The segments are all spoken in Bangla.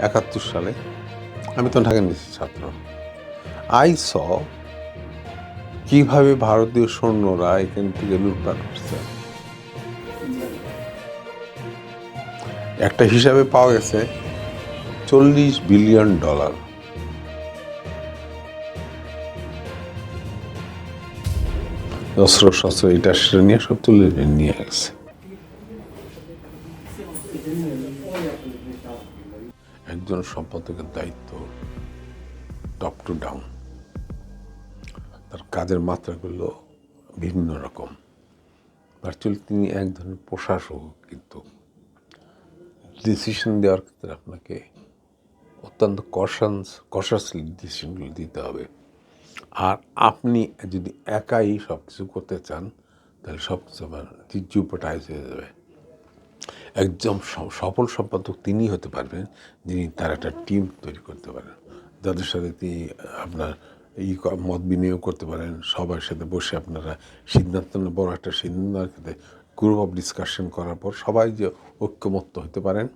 1971 সালে আমি তো ঢাকা ইউনিভার্সিটির ছাত্র। আই স কিভাবে ভারতীয় সৈন্যরা এখান থেকে লুটপাট করছে। একটা হিসাবে পাওয়া গেছে $40 বিলিয়ন। অস্ত্র শস্ত্র এটা সেটা নিয়ে সব তুলে নিয়ে গেছে। একজন সম্পাদকের দায়িত্ব টপ টু ডাউন, তার কাজের মাত্রাগুলো ভিন্ন রকম। ভার্চুয়ালি তিনি এক ধরনের প্রশাসক, কিন্তু ডিসিশন দেওয়ার ক্ষেত্রে আপনাকে অত্যন্ত কশাসলি ডিসিশনগুলো দিতে হবে। আর আপনি যদি একাই সব কিছু করতে চান তাহলে সব কিছু আমার জিউপোটাইজ হয়ে যাবে। একজন সফল সম্পাদক তিনি হতে পারবেন যিনি তার একটা টিম তৈরি করতে পারেন, যাদের সাথে তিনি আপনার মত বিনিয়োগ করতে পারেন। সবার সাথে বসে আপনারা সিদ্ধান্ত বড় একটা সিদ্ধান্তের ক্ষেত্রে গ্রুপ অফ ডিসকাশন করার পর সবাই যে ঐক্যমত্য হতে পারেন,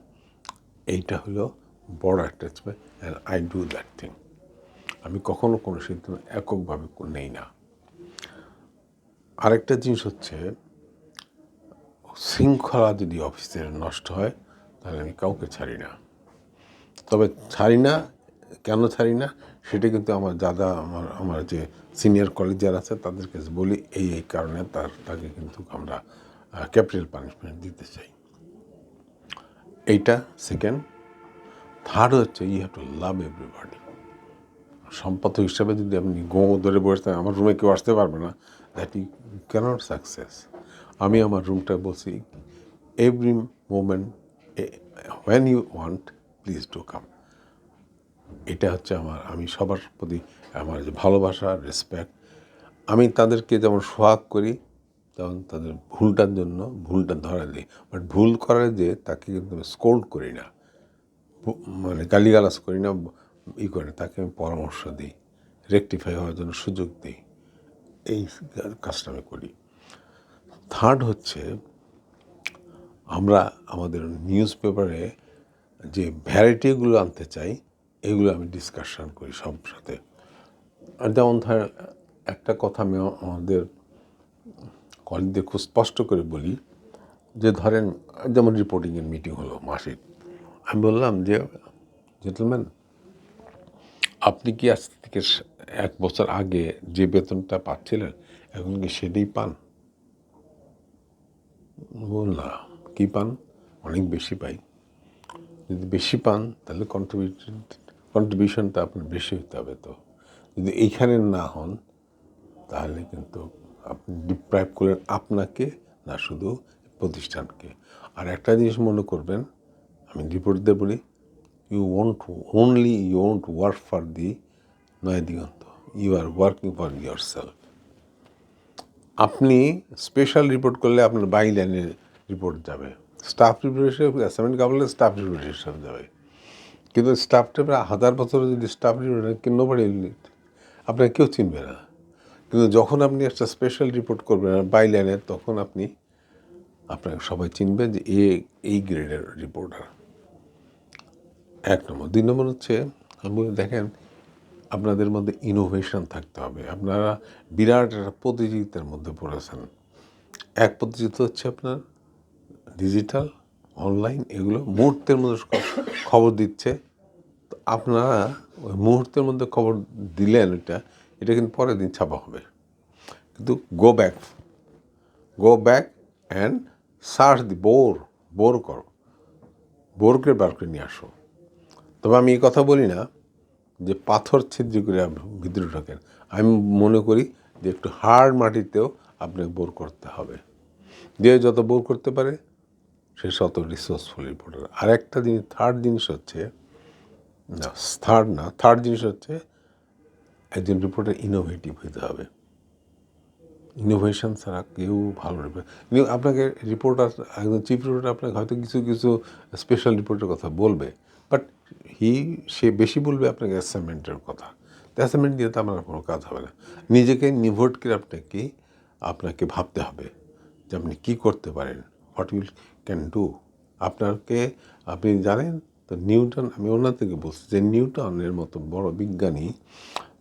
এইটা হলো বড় একটা achievement. And I do that thing. আমি কখনো কোনো সিদ্ধান্ত এককভাবে নেই না। আরেকটা জিনিস হচ্ছে, শৃঙ্খলা যদি অফিসে নষ্ট হয় তাহলে আমি কাউকে ছাড়ি না। তবে ছাড়ি না, কেন ছাড়ি না সেটা কিন্তু আমার দাদা, আমার যে সিনিয়র কলিগ যারা আছে তাদের কাছে বলি, এই কারণে তাকে কিন্তু আমরা ক্যাপিটাল পানিশমেন্ট দিতে চাই। এইটা সেকেন্ড। থার্ড হচ্ছে, you have to love everybody. সম্পাদক হিসাবে যদি আপনি ধরে বসে আমার রুমে কেউ আসতে পারবে না, দ্যাট ইউ ক্যানট সাকসেস। আমি আমার রুমটা বলছি, every moment when you want please do come. এটা হচ্ছে আমি সবার প্রতি আমার যে ভালোবাসা, রেসপেক্ট। আমি তাদেরকে যেমন সোহাগ করি, তেমন তাদের ভুলটার জন্য ভুলটা ধরা দিই। বাট ভুল করার যে তাকে কিন্তু আমি স্কোল্ড করি না, মানে গালিগালাজ করি না, করি না, তাকে আমি পরামর্শ দিই, রেকটিফাই হওয়ার জন্য সুযোগ দিই। এই কাজটা আমি করি। থার্ড হচ্ছে, আমরা আমাদের নিউজ পেপারে যে ভ্যারাইটিগুলো আনতে চাই এগুলো আমি ডিসকাশন করি সব সাথে। আর যেমন ধরেন একটা কথা আমি আমাদের কলিগদের খুব স্পষ্ট করে বলি, যে ধরেন যেমন রিপোর্টিংয়ের মিটিং হলো মাসিক, আমি বললাম যে জেন্টলম্যান, আপনি কি আজ থেকে 1 বছর আগে যে বেতনটা পাচ্ছিলেন এখন কি সেটাই পান? না, কী পান? অনেক বেশি পাই। যদি বেশি পান তাহলে কন্ট্রিবিউশনটা আপনার বেশি হতে হবে। তো যদি এইখানে না হন তাহলে কিন্তু আপনি ডিপ্রাইভ করলেন আপনাকে না, শুধু প্রতিষ্ঠানকে। আর একটা জিনিস মনে করবেন, আমি রিপোর্টদের বলি, you won't work for the Nayadiganta, you are working for yourself. আপনি স্পেশাল রিপোর্ট করলে আপনার বাই লাইনের রিপোর্ট যাবে, স্টাফ রিপোর্ট হিসেবে অ্যাসাইনমেন্ট কাপড়ে স্টাফ রিপোর্ট হিসেবে যাবে। কিন্তু স্টাফটা প্রায় 1000 বছরে যদি স্টাফ রিপোর্ট নোবডি, আপনাকে কেউ চিনবে না। কিন্তু যখন আপনি একটা স্পেশাল রিপোর্ট করবেন বাই লাইনের, তখন আপনাকে সবাই চিনবে যে এই গ্রেডের রিপোর্টার। 1 নম্বর। 2 নম্বর হচ্ছে, আমি দেখেন আপনাদের মধ্যে ইনোভেশন থাকতে হবে। আপনারা বিরাট একটা প্রতিযোগিতার মধ্যে পড়েছেন। এক প্রতিযোগিতা হচ্ছে আপনার ডিজিটাল, অনলাইন, এগুলো মুহূর্তের মধ্যে খবর দিচ্ছে। তো আপনারা ওই মুহূর্তের মধ্যে খবর দিলেন, এটা কিন্তু পরের দিন ছাপা হবে। কিন্তু go back and search the bore করো, বোরকে বার করে নিয়ে আসো। তবে আমি এই কথা বলি না যে পাথর ছিদ্র করে ভিতরে ঢোকেন। আমি মনে করি যে একটু হার্ড মাটিতেও আপনাকে বোর করতে হবে। দিয়ে যত বোর করতে পারে সে তত রিসোর্সফুল রিপোর্টার। আর একটা জিনিস, থার্ড জিনিস হচ্ছে একজন রিপোর্টার ইনোভেটিভ হতে হবে। ইনোভেশন ছাড়া কেউ ভালো আপনাকে রিপোর্টার, একজন চিফ রিপোর্টার আপনাকে হয়তো কিছু স্পেশাল রিপোর্টের কথা বলবে, বাট সে বেশি বলবে আপনাকে অ্যাসাইনমেন্টের কথা। অ্যাসাইনমেন্ট দিয়ে তো আমার কোনো কাজ হবে না। নিজেকে নিভোট করে আপনাকে ভাবতে হবে যে আপনি কী করতে পারেন, হোয়াট ইউ ক্যান ডু। আপনি জানেন তো নিউটন, আমি ওনার থেকে বলছি যে নিউটনের মতো বড় বিজ্ঞানী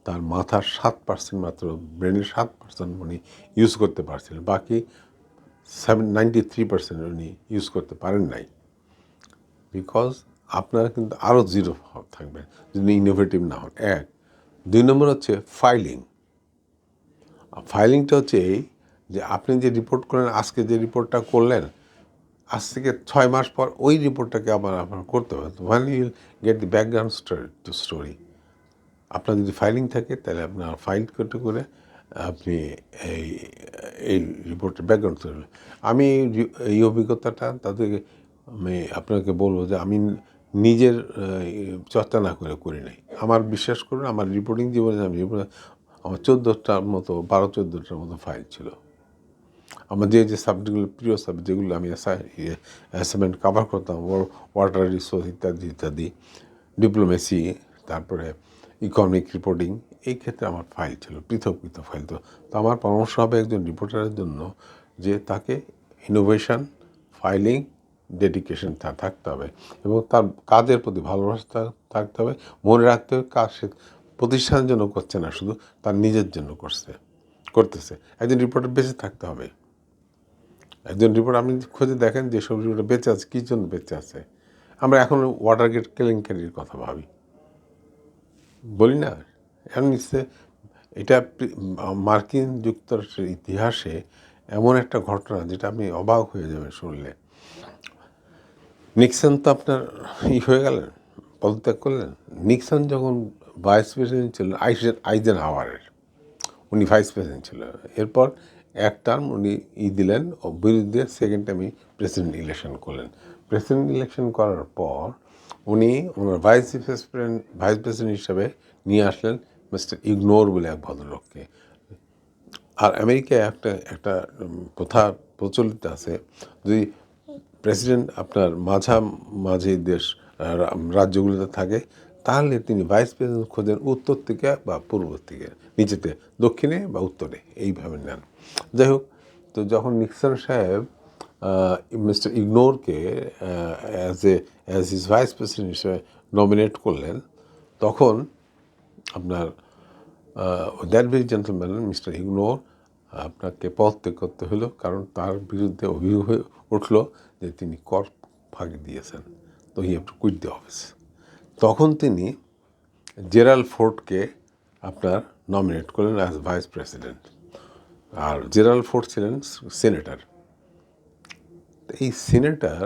তার মাথার 7% মাত্র, ব্রেনের 7% উনি ইউজ করতে পারছিলেন, বাকি 93% উনি ইউজ করতে পারেন নাই। বিকজ আপনারা কিন্তু আরও জিরো থাকবেন যদি ইনোভেটিভ না হন। 1, 2 নম্বর হচ্ছে ফাইলিং। ফাইলিংটা হচ্ছে এই যে আপনি যে রিপোর্ট করলেন, আজকে যে রিপোর্টটা করলেন, আজ থেকে 6 মাস পর ওই রিপোর্টটাকে আবার আপনার করতে হবে। When you get the background story. আপনার যদি ফাইলিং থাকে তাহলে আপনার ফাইল করতে করে আপনি এই এই রিপোর্টের ব্যাকগ্রাউন্ড স্টোরি। আমি এই অভিজ্ঞতাটা তাদেরকে আমি আপনাকে বলবো যে আমি নিজের চর্চা না করে করি নাই। আমার বিশ্বাস করুন, আমার রিপোর্টিং জীবনে আমি আমার 14টার মতো 12-14টার মতো ফাইল ছিল। আমার যে সাবজেক্টগুলো প্রিয় সাবজেক্ট, যেগুলো আমি অ্যাসাইনমেন্ট কভার করতাম, ওয়াটার রিসোর্স ইত্যাদি ইত্যাদি, ডিপ্লোমেসি, তারপরে ইকোনমিক রিপোর্টিং, এই ক্ষেত্রে আমার ফাইল ছিল, পৃথক পৃথক ফাইল। তো আমার পরামর্শ হবে একজন রিপোর্টারের জন্য যে তাকে ইনোভেশন, ফাইলিং, ডেডিকেশন থাকতে হবে এবং তার কাজের প্রতি ভালোবাসা থাকতে হবে। মনে রাখতে হবে কাজ সে প্রতিষ্ঠানের জন্য করছে না, শুধু তার নিজের জন্য করতেছে। একজন রিপোর্টার বেঁচে থাকতে হবে। একজন রিপোর্টার আপনি খুঁজে দেখেন যেসব রিপোর্টার বেঁচে আছে, কী জন্য বেঁচে আছে। আমরা এখন ওয়াটারগেট কেলেঙ্কারির কথা ভাবি, বলি না? এখন এটা মার্কিন যুক্তরাষ্ট্রের ইতিহাসে এমন একটা ঘটনা যেটা আপনি অবাক হয়ে যাবেন শুনলে। নিক্সন তো আপনার হয়ে গেলেন, পদত্যাগ করলেন। নিক্সন যখন ভাইস প্রেসিডেন্ট ছিল আইজেনহাওয়ারের, উনি ভাইস প্রেসিডেন্ট ছিল। এরপর এক টার্ম উনি দিলেন বিরুদ্ধে, সেকেন্ড টাইমে প্রেসিডেন্ট ইলেকশন করলেন। প্রেসিডেন্ট ইলেকশন করার পর উনি ওনার ভাইস প্রেসিডেন্ট হিসাবে নিয়ে আসলেন মিস্টার ইগনোর বলে এক ভদ্রলোককে। আর আমেরিকায় একটা প্রথা প্রচলিত আছে, যদি প্রেসিডেন্ট আপনার মাঝামাঝি দেশ রাজ্যগুলোতে থাকে, তাহলে তিনি ভাইস প্রেসিডেন্ট খোঁজেন উত্তর থেকে বা পূর্ব থেকে, নিচেতে দক্ষিণে বা উত্তরে, এইভাবে নেন। যাই হোক, তো যখন নিক্সন সাহেব মিস্টার ইগনোরকে অ্যাজ হিজ ভাইস প্রেসিডেন্ট হিসেবে নমিনেট করলেন, তখন আপনার that very gentleman mister Agnew আপনাকে পদত্যাগ করতে হলো, কারণ তার বিরুদ্ধে অভিযোগ হয়ে উঠল যে তিনি কর ফাঁকি দিয়েছেন। তো he have to quit the office. তখন তিনি জেরাল্ড ফোর্ডকে আপনার নমিনেট করলেন অ্যাজ ভাইস প্রেসিডেন্ট। আর জেরাল্ড ফোর্ড ছিলেন সিনেটর। এই সিনেটর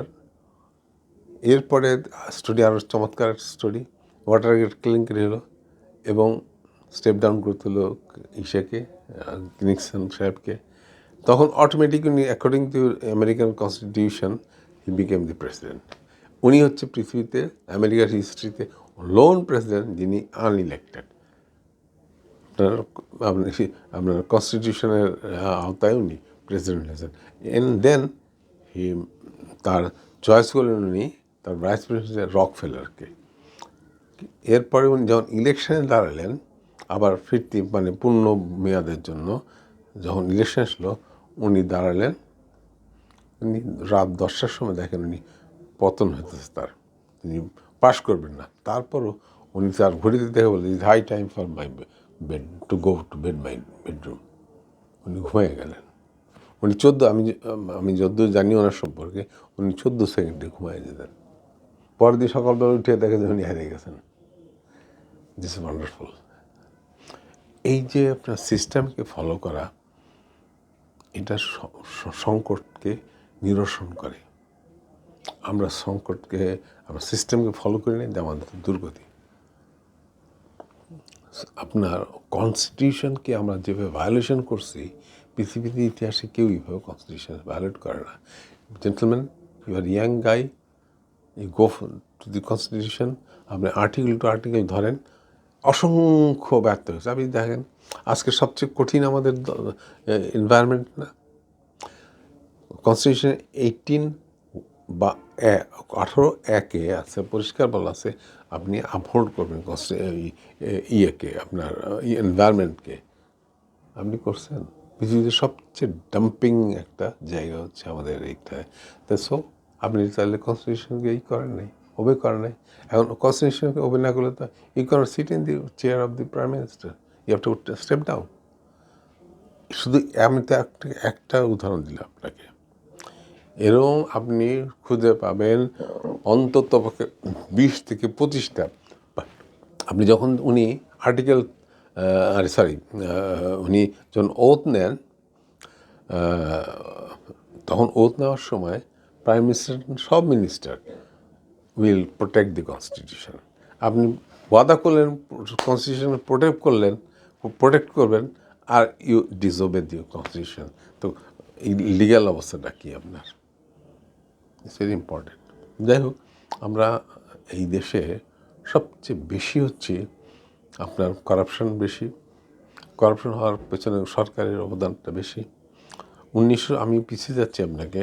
এরপরে স্টোরি আরও চমৎকার স্টোরি, ওয়াটারগেট কেলেঙ্কারি হলো এবং স্টেপ ডাউন করতে হলো নিক্সন সাহেবকে। তখন অটোমেটিক উনি according to American constitution he became the president. উনি হচ্ছে পৃথিবীতে আমেরিকার হিস্ট্রিতে লোন প্রেসিডেন্ট যিনি আনইলেক্টেড। আপনার কনস্টিটিউশনের আওতায় উনি প্রেসিডেন্ট হয়েছেন। এন্ড দেন তার চয়েস করলেন উনি তার ভাইস প্রেসিডেন্ট রকফেলারকে। এরপরে উনি যখন ইলেকশনে দাঁড়ালেন, আবার ফিরতি মানে পূর্ণ মেয়াদের জন্য যখন ইলেকশন আসলো, উনি দাঁড়ালেন, উনি রাত 10টার সময় দেখেন উনি পতন হইতেছে তার, তিনি পাশ করবেন না। তারপরও উনি তার ঘড়িতে দেখে বলে is high time for my bed to go to my bedroom. উনি ঘুমিয়ে গেলেন। উনি আমি যদ্দূর জানি ওনার সম্পর্কে, উনি 14 সেকেন্ডে ঘুমিয়ে যেতেন। পরের দিন সকালবেলা উঠে দেখে যে উনি হারিয়ে গেছেন। This is wonderful. এই যে আপনার সিস্টেমকে ফলো করা, এটা সংকটকে নিরসন করে। আমরা সিস্টেমকে ফলো করি না, আমাদের দুর্গতি। আপনার কনস্টিটিউশনকে আমরা যেভাবে ভায়োলেশন করছি, পৃথিবীর ইতিহাসে কেউ এইভাবে কনস্টিটিউশন ভায়োলেট করে না। Gentleman, you are young guy, you go to the constitution, আপনি আর্টিকেল টু আর্টিকেল ধরেন, অসংখ্য ব্যর্থ হয়েছে। আপনি দেখেন আজকে সবচেয়ে কঠিন আমাদের এনভায়রনমেন্ট না, কনস্টিটিউশন 18(1)-এ আছে, পরিষ্কার বলা আছে আপনি আপহোল্ড করবেন আপনার এনভায়রনমেন্টকে। আপনি করছেন? পৃথিবীতে সবচেয়ে ডাম্পিং একটা জায়গা হচ্ছে আমাদের এইটায়। তা আপনি চাইলে কনস্টিটিউশনকে করেন নাই। ওবে করে নাই। এখন কনস্টিটিউশনকে ওবে না করলে তো you cannot sit in the chair of the prime minister, you have to step down. শুধু আমি তো একটা উদাহরণ দিলাম আপনাকে, এরকম আপনি খুঁজে পাবেন অন্তত 20 থেকে 25টা। আপনি যখন উনি আর্টিকেল উনি যখন ওথ নেন, তখন ওথ নেওয়ার সময় প্রাইম মিনিস্টার সব minister will protect the constitution. আপনি ওয়াদা করলেন কনস্টিটিউশন প্রোটেক্ট করবেন, আর ইউ ডিসওবে দি কনস্টিটিউশন। তো এই লিগ্যাল অবস্থাটা কি আপনার? It's very important. যাই হোক, আমরা এই দেশে সবচেয়ে বেশি হচ্ছে আপনার কারাপশন বেশি। কারাপশন হওয়ার পেছনে সরকারের অবদানটা বেশি। আমি পিছিয়ে যাচ্ছি আপনাকে,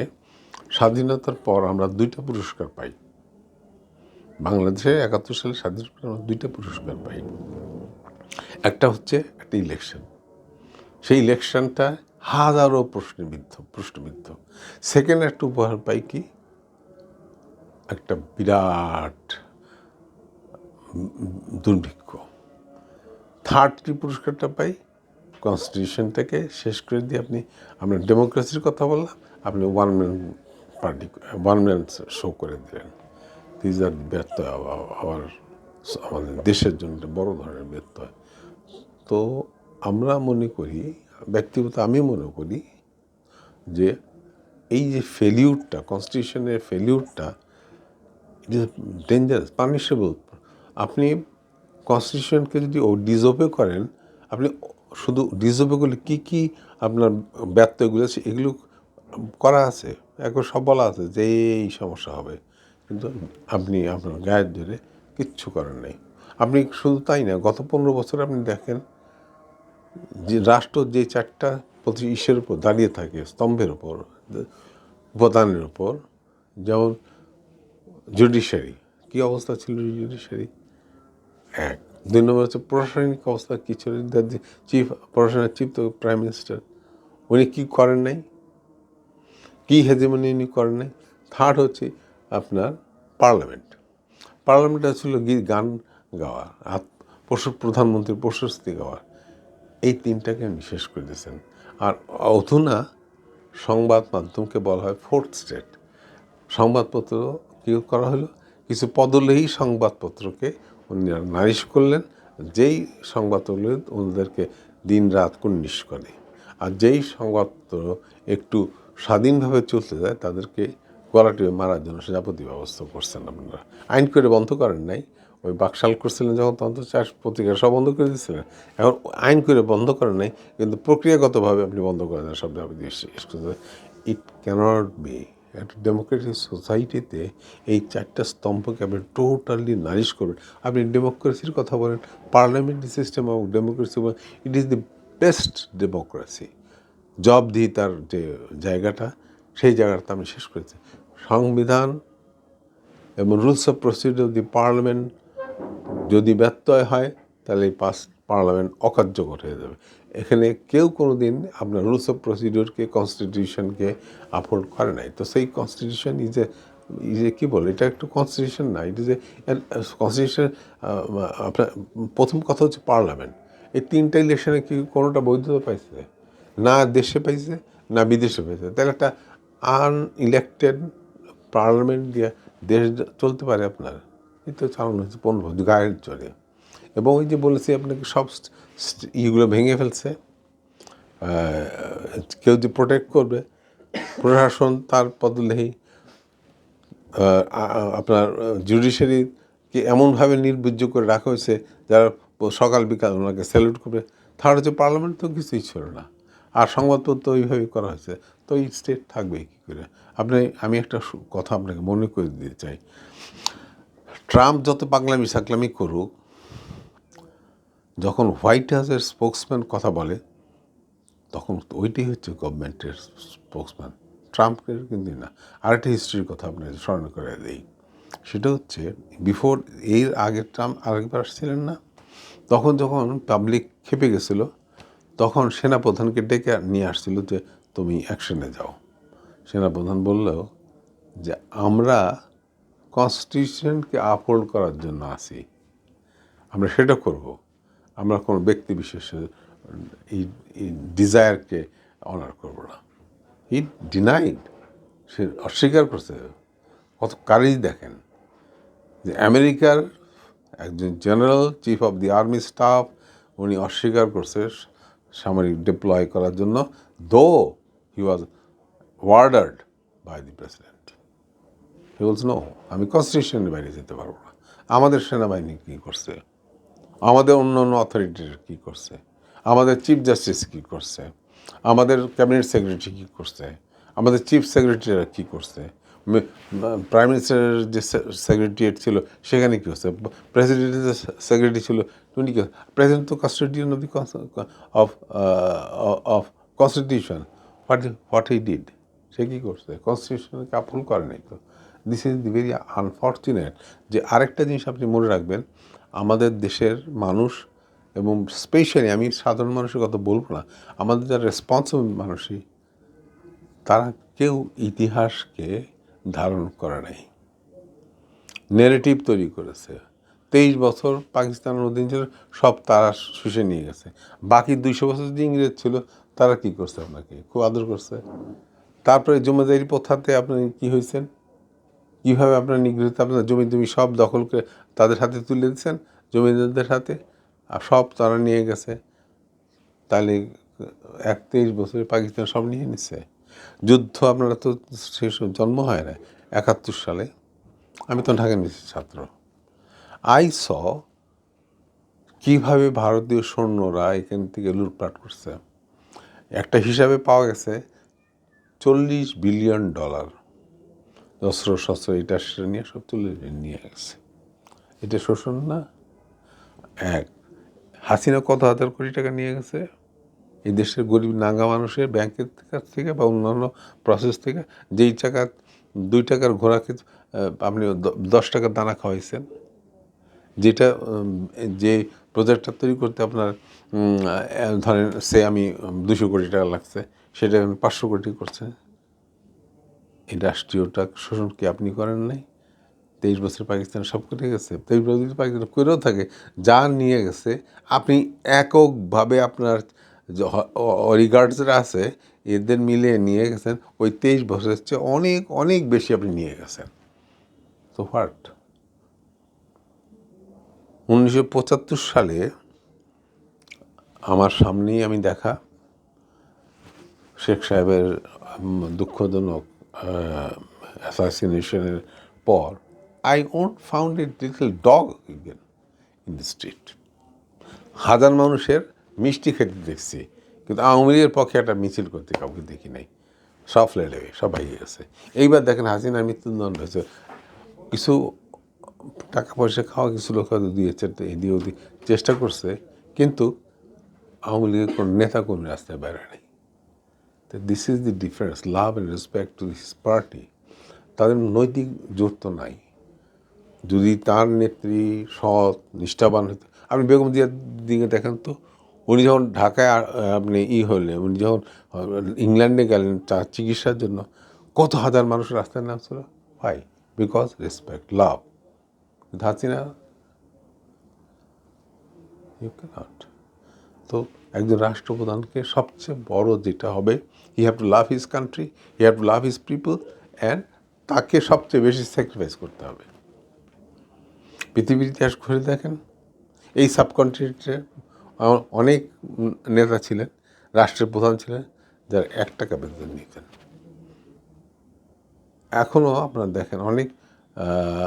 স্বাধীনতার পর আমরা 2টা পুরস্কার পাই। বাংলাদেশে 71 সালে স্বাধীনতার পর আমরা 2টা পুরস্কার পাই। একটা হচ্ছে একটা ইলেকশন, সেই ইলেকশনটা হাজারো প্রশ্নবিদ্ধ। সেকেন্ড একটা উপহার পাই কি, একটা বিরাট দুর্ভিক্ষ। থার্ড যে পুরস্কারটা পাই, কনস্টিটিউশনটাকে শেষ করে দিয়ে আমরা ডেমোক্রেসির কথা বললাম, আপনি ওয়ান ম্যান শো করে দিলেন। দিজ আর ব্যর্থ আমাদের দেশের জন্য বড় ধরনের ব্যর্থ হয়। তো আমরা মনে করি, ব্যক্তিগত আমি মনে করি যে এই যে ফেলিউরটা, কনস্টিটিউশনের ফেলিউরটা, ইট ইজ ডেঞ্জারাস, পানিশেবল। আপনি কনস্টিটিউশনকে যদি ডিসওবে করেন, আপনি শুধু ডিসওবে করলে কী আপনার ব্যর্থ এগুলো আছে, এগুলো করা আছে, একবার সব বলা আছে যে এই সমস্যা হবে, কিন্তু আপনি আপনার গায়ের ধরে কিচ্ছু করেন নাই। আপনি শুধু তাই না, গত 15 বছর আপনি দেখেন যে রাষ্ট্র যে 4টা ইসের উপর দাঁড়িয়ে থাকে, স্তম্ভের উপর, উপাদানের উপর, যেমন জুডিশিয়ারি, কী অবস্থা ছিল জুডিশিয়ারি? 1 2 নম্বর হচ্ছে প্রশাসনিক অবস্থা কী ছিল, প্রশাসনের চিফ তো প্রাইম মিনিস্টার, উনি কী করেন নাই, কী হেজেমনি উনি করেন নাই। থার্ড হচ্ছে আপনার পার্লামেন্টটা ছিল গান গাওয়ার, প্রধানমন্ত্রীর প্রশস্তি গাওয়ার। এই 3টাকে আমি শেষ করে দিয়েছেন। আর অধুনা সংবাদ মাধ্যমকে বলা হয় ফোর্থ স্টেট। সংবাদপত্র কী করা হলো, কিছু পদলেহী সংবাদপত্রকে উনি নালিশ করলেন, যেই সংবাদপত্র ওনাদেরকে দিন রাত কুন্নিশ করে। আর যেই সংবাদপত্র একটু স্বাধীনভাবে চলতে যায়, তাদেরকে গলাটিপে মারার জন্য যাবতীয় ব্যবস্থা করছেন আপনারা। আইন করে বন্ধ করেন নাই, ওই বাকশাল করছিলেন যখন, তখন তো পত্রিকা সব বন্ধ করে দিচ্ছিলেন। এখন আইন করে বন্ধ করেন নাই, কিন্তু প্রক্রিয়াগতভাবে আপনি বন্ধ করে দেন সব। ইট ক্যানট বি। একটা ডেমোক্রেটিক সোসাইটিতে এই 4টা স্তম্ভকে আপনি টোটালি নালিশ করবেন। আপনি ডেমোক্রেসির কথা বলেন, পার্লামেন্টারি সিস্টেম এবং democracy, it is the best democracy. জবাবদিহিতার যে জায়গাটা, সেই জায়গাটা আমি শেষ করেছি। সংবিধান এবং rules of procedure of the parliament যদি ব্যত্যয় হয়, তাহলে এই পার্লামেন্ট অকার্যকর হয়ে যাবে। এখানে কেউ কোনো দিন আপনার রুলস অফ প্রসিডিউরকে, কনস্টিটিউশনকে আপহোল্ড করে নাই। তো সেই কনস্টিটিউশন ইজ এ কী বলে, এটা একটু কনস্টিটিউশন না, ইট ইজ এ কনস্টিটিউশন। আপনার প্রথম কথা হচ্ছে পার্লামেন্ট। এই 3টা ইলেকশনে কি কোনোটা বৈধতা পাইছে? না দেশে পাইছে, না বিদেশে পাইছে। তাহলে একটা আনইলেক্টেড পার্লামেন্ট দিয়ে দেশ চলতে পারে আপনার? এই তো চালানো হচ্ছে 15 বছর গায়ের জোরে। এবং ওই যে বলেছি আপনাকে, সব ইগুলো ভেঙে ফেলছে। কেউ যে প্রোটেক্ট করবে, প্রশাসন তার পদলেহী, আপনার জুডিশিয়ারিকে এমনভাবে নির্বীর্য করে রাখা হয়েছে যারা সকাল বিকাল ওনাকে স্যালুট করবে। থার্ড হচ্ছে পার্লামেন্ট তো কিছুই ছিল না, আর সংবাদপত্র ওইভাবেই করা হয়েছে। তো এই স্টেট থাকবে কী করে? আমি একটা কথা আপনাকে মনে করে দিতে চাই, ট্রাম্প যত পাগলামি সাকলামি করুক, যখন হোয়াইট হাউসের স্পোক্সম্যান কথা বলে, তখন ওইটাই হচ্ছে গভর্নমেন্টের স্পোক্সম্যান, ট্রাম্পের কিন্তু না। আরেকটা হিস্ট্রির কথা আপনাকে স্মরণ করে দিই, সেটা হচ্ছে এর আগে ট্রাম্প আরেকবার আসছিলেন না, তখন যখন পাবলিক খেপে গেছিল, তখন সেনাপ্রধানকে ডেকে নিয়ে আসছিল যে তুমি অ্যাকশনে যাও। সেনাপ্রধান বলল যে আমরা কনস্টিটিউশনকে আপহোল্ড করার জন্য আছি, আমরা সেটা করব। আমরা কোনো ব্যক্তি বিশেষের এই ডিজায়ারকে অনার করব না। হি ডিনাইড, সে অস্বীকার করছে। কত কারেজ দেখেন যে আমেরিকার একজন general, chief of the army staff, উনি অস্বীকার করছে সামরিক ডিপ্লয় করার জন্য, দো হি ওয়াজ ওয়ার্ডার্ড বাই দি প্রেসিডেন্ট। হি বলছে নো, আমি কনস্টিটিউশনের বাইরে যেতে পারবো না। আমাদের সেনাবাহিনী কী করছে, আমাদের অন্য অন্য অথরিটির কী করছে, আমাদের চিফ জাস্টিস কী করছে, আমাদের ক্যাবিনেট সেক্রেটারি কী করছে, আমাদের চিফ সেক্রেটারিরা কী করছে, প্রাইম মিনিস্টারের যে সেক্রেটারিয়েট ছিল সেখানে কী হচ্ছে, প্রেসিডেন্টের যে সেক্রেটারি ছিল উনি কী, প্রেসিডেন্ট তো custodian of the of constitution. What he did, সে কী করছে, কনস্টিটিউশনকে আপহোল্ড করে নাই তো। This is the very unfortunate. যে আরেকটা জিনিস আপনি মনে রাখবেন, আমাদের দেশের মানুষ এবং স্পেশালি আমি সাধারণ মানুষের কথা বলবো না, আমাদের যারা রেসপন্সিবল মানুষই, তারা কেউ ইতিহাসকে ধারণ করে নাই, নেরেটিভ তৈরি করেছে। 23 বছর পাকিস্তানের অধীন ছিল, সব তারা শুষে নিয়ে গেছে। বাকি 200 বছর যে ইংরেজ ছিল তারা কি করছে, আপনাকে খুব আদর করছে। তারপরে জমিদারি প্রথাতে আপনি কি হয়েছেন, কীভাবে আপনার নিগৃহীত আপনার জমি সব দখল করে তাদের হাতে তুলে দিচ্ছেন, জমিদারদের হাতে, আর সব তারা নিয়ে গেছে। তাহলে 23 বছরে পাকিস্তান সব নিয়ে নিচ্ছে। যুদ্ধ আপনারা তো শেষ জন্ম হয় না 71 সালে, আমি তো ঢাকা নিয়েছি ছাত্র। আই স কীভাবে ভারতীয় সৈন্যরা এখান থেকে লুটপাট করছে। একটা হিসাবে পাওয়া গেছে $40 বিলিয়ন অস্ত্র শস্ত্র এটা সেটা নিয়ে সব তুলে নিয়ে গেছে। এটা শোষণ না? এক, হাসিনা কত হাজার কোটি টাকা নিয়ে গেছে এই দেশের গরিব নাঙ্গা মানুষের ব্যাংকের কাছ থেকে বা অন্যান্য প্রসেস থেকে। যেই টাকা 2 টাকার ঘোড়াকে আপনি 10 টাকার দানা খাওয়াইছেন, যেটা যে প্রজেক্টটা তৈরি করতে আপনার ধরেন সে আমি 200 কোটি টাকা লাগছে, সেটা আমি 500 কোটি করছে। এই রাষ্ট্রীয়টা শোষণ কি আপনি করেন নাই? 23 বছর পাকিস্তান সব কেটে গেছে। 23 বছর যদি পাকিস্তান করেও থাকে, যা নিয়ে গেছে আপনি এককভাবে আপনার অলিগার্ডসরা আছে এদের মিলিয়ে নিয়ে গেছেন, ওই 23 বছরের চেয়ে অনেক অনেক বেশি আপনি নিয়ে গেছেন। তো হোয়াট? 1975 সালে আমার সামনেই আমি দেখা শেখ সাহেবের দুঃখজনক অ্যাসাসিনেশনের পর, I found a little dog again in the street. হাজার মানুষের মিষ্টি খেতে দেখছি, কিন্তু আওয়ামী লীগের পক্ষে একটা মিছিল করতে কাউকে দেখি নাই। সব ফ্লেটে সবাই গেছে। এইবার দেখেন হাসিনার মৃত্যুদণ্ড হয়েছে, কিছু টাকা পয়সা খাওয়া কিছু লোক হয়তো দিয়েছে, এদিকে ওদিকে চেষ্টা করছে, কিন্তু আওয়ামী লীগের কোনো নেতা কর্মী রাস্তায় বাইরে নেই। তো this is the difference, love and respect to this party. তাদের নৈতিক জোর তো নাই। যদি তার নেত্রী সৎ নিষ্ঠাবান হতো, আপনি বেগম জিয়ার দিকে দেখেন তো, উনি যখন ঢাকায় আপনি হলেন, উনি যখন ইংল্যান্ডে গেলেন তার চিকিৎসার জন্য, কত হাজার মানুষ রাস্তায় নামছিল। ভাই, because respect, love. Hasina you cannot. তো একজন রাষ্ট্রপ্রধানকে সবচেয়ে বড় যেটা হবে, he have to love his country, he have to love his people, and তাকে সবচেয়ে বেশি স্যাক্রিফাইস করতে হবে। পৃথিবীর ইতিহাস ঘুরে দেখেন, এই সাবকন্টিনেন্টে অনেক নেতা ছিলেন, রাষ্ট্রের প্রধান ছিলেন, যারা 1 টাকা বেতন নিতেন। এখনও আপনারা দেখেন অনেক,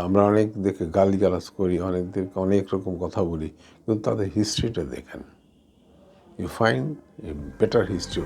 আমরা অনেক দেখে গালিগালাজ করি, অনেকদেরকে অনেক রকম কথা বলি, কিন্তু তাদের হিস্ট্রিটা দেখেন, you find a better history